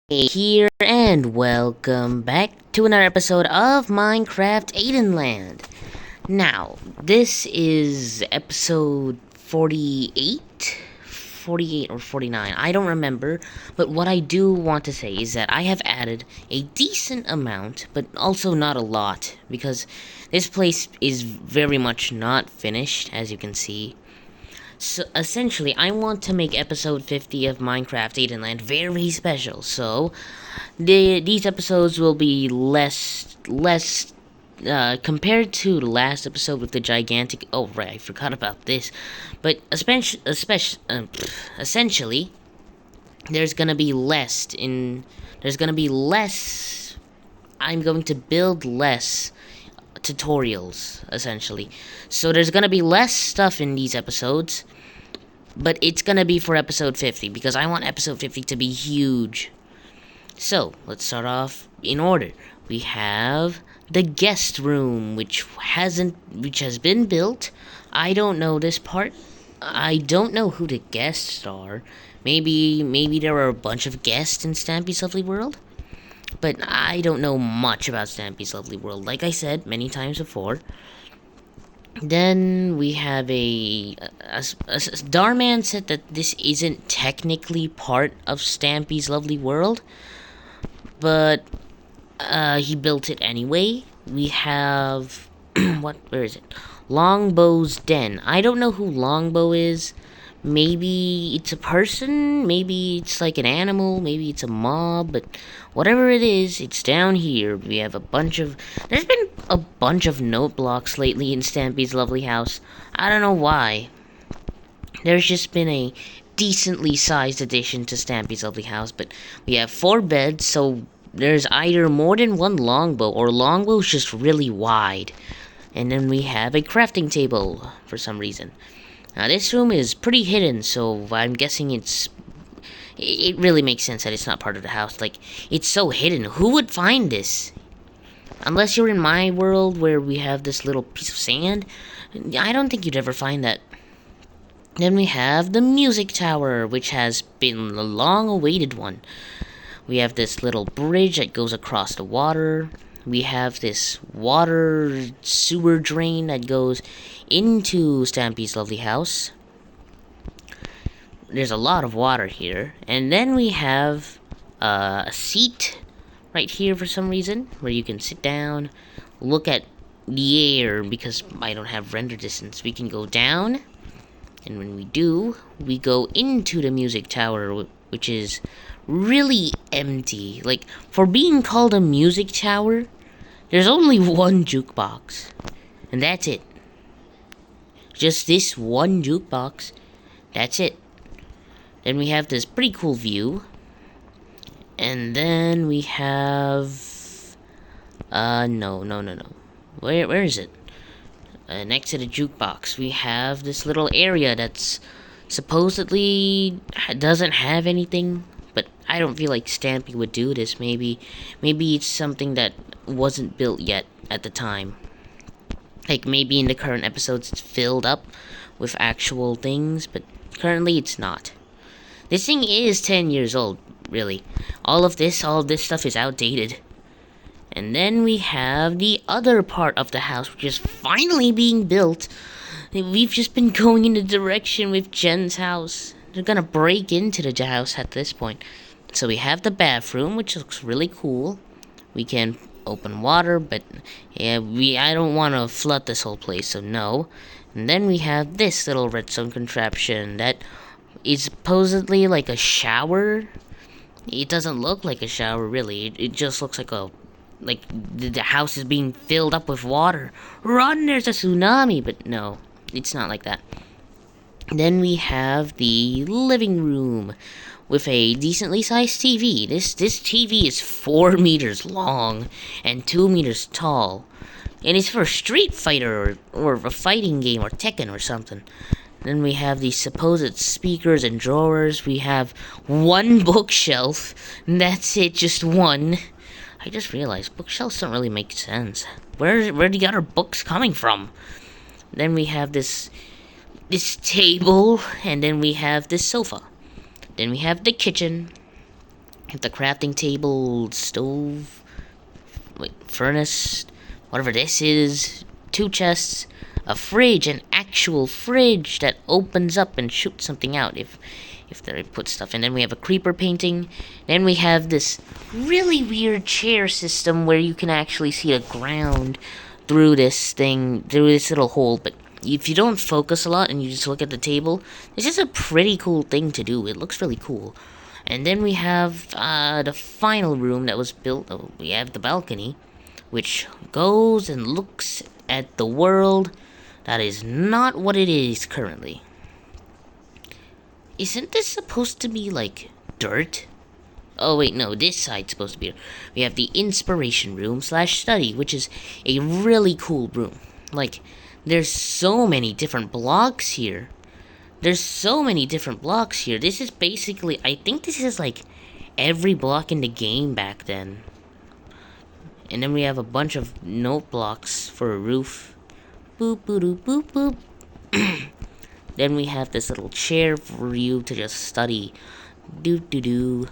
Here and welcome back to another episode of Minecraft Aidenland. Now, this is episode 48? 48 or 49, I don't remember, but what I do want to say is that I have added a decent amount, but also not a lot, because this place is very much not finished, as you can see. So essentially, I want to make episode 50 of Minecraft Aidenland very special. So these episodes will be less compared to the last episode with the gigantic. Oh right, I forgot about this. But essentially, there's gonna be less in. There's gonna be less. I'm going to build less tutorials essentially. So there's gonna be less stuff in these episodes, but it's gonna be for episode 50 because I want episode 50 to be huge. So let's start off in order. We have the guest room, which has been built. I don't know this part. I don't know who the guests are. Maybe there are a bunch of guests in Stampy's Lovely World. But I don't know much about Stampy's Lovely World, like I said many times before. Then we have Darman said that this isn't technically part of Stampy's Lovely World, but he built it anyway. We have where is it? Longbow's Den. I don't know who Longbow is. Maybe it's a person, maybe it's like an animal, maybe it's a mob, but whatever it is, it's down here. We have there's been a bunch of note blocks lately in Stampy's Lovely House. I don't know why. There's just been a decently sized addition to Stampy's Lovely House, but we have 4 beds, so there's either more than one longbow, or longbow's just really wide. And then we have a crafting table, for some reason. Now this room is pretty hidden, so I'm guessing it really makes sense that it's not part of the house. Like, it's so hidden. Who would find this? Unless you're in my world where we have this little piece of sand, I don't think you'd ever find that. Then we have the music tower, which has been a long-awaited one. We have this little bridge that goes across the water. We have this water sewer drain that goes into Stampy's Lovely House. There's a lot of water here. And then we have a seat right here for some reason, where you can sit down, look at the air. Because I don't have render distance, we can go down. And when we do, we go into the music tower, which is really empty. Like, for being called a music tower, there's only one jukebox, and that's it. Just this one jukebox, that's it. Then we have this pretty cool view, and then we have no. Where is it? Next to the jukebox, we have this little area that's supposedly doesn't have anything, but I don't feel like Stampy would do this. Maybe it's something that wasn't built yet at the time. Like, maybe in the current episodes it's filled up with actual things, but currently it's not. This thing is 10 years old, really. All of this stuff is outdated. And then we have the other part of the house, which is finally being built. We've just been going in the direction with Jen's house. They're gonna break into the house at this point. So we have the bathroom, which looks really cool. We can open water, but yeah, I don't want to flood this whole place, so no. And then we have this little redstone contraption that is supposedly like a shower. It doesn't look like a shower, really. It just looks like the house is being filled up with water. Run, there's a tsunami! But no, it's not like that. Then we have the living room with a decently sized TV. This TV is 4 meters long and 2 meters tall. And it's for a Street Fighter or a fighting game or Tekken or something. Then we have the supposed speakers and drawers. We have one bookshelf. And that's it, just one. I just realized bookshelves don't really make sense. Where the other books coming from? Then we have this this table, and then we have this sofa. Then we have the kitchen. Have the crafting table, stove, wait, furnace, whatever this is, 2 chests, a fridge, an actual fridge that opens up and shoots something out if they put stuff in. Then we have a creeper painting. Then we have this really weird chair system where you can actually see the ground through this thing, through this little hole. But if you don't focus a lot and you just look at the table, this is a pretty cool thing to do. It looks really cool. And then we have the final room that was built. Oh, we have the balcony, which goes and looks at the world. That is not what it is currently. Isn't this supposed to be like dirt? Oh wait, no, this side's supposed to be. We have the inspiration room / study, which is a really cool room. Like, there's so many different blocks here. This is basically, I think this is like every block in the game back then. And then we have a bunch of note blocks for a roof. Boop, boop, boop, boop, boop. Then we have this little chair for you to just study. Doo doo doo.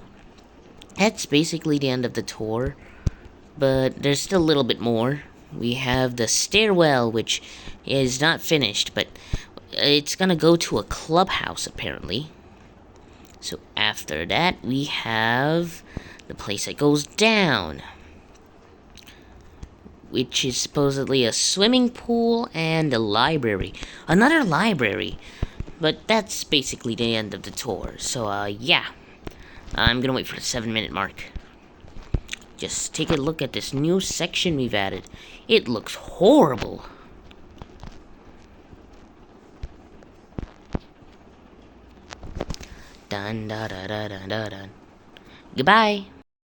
That's basically the end of the tour. But there's still a little bit more. We have the stairwell, which is not finished, but it's gonna go to a clubhouse apparently. So after that, we have the place that goes down, which is supposedly a swimming pool and a library. Another library. But that's basically the end of the tour. So, yeah. I'm gonna wait for the 7-minute mark. Just take a look at this new section we've added. It looks horrible. Dun da da da da da dun. Goodbye.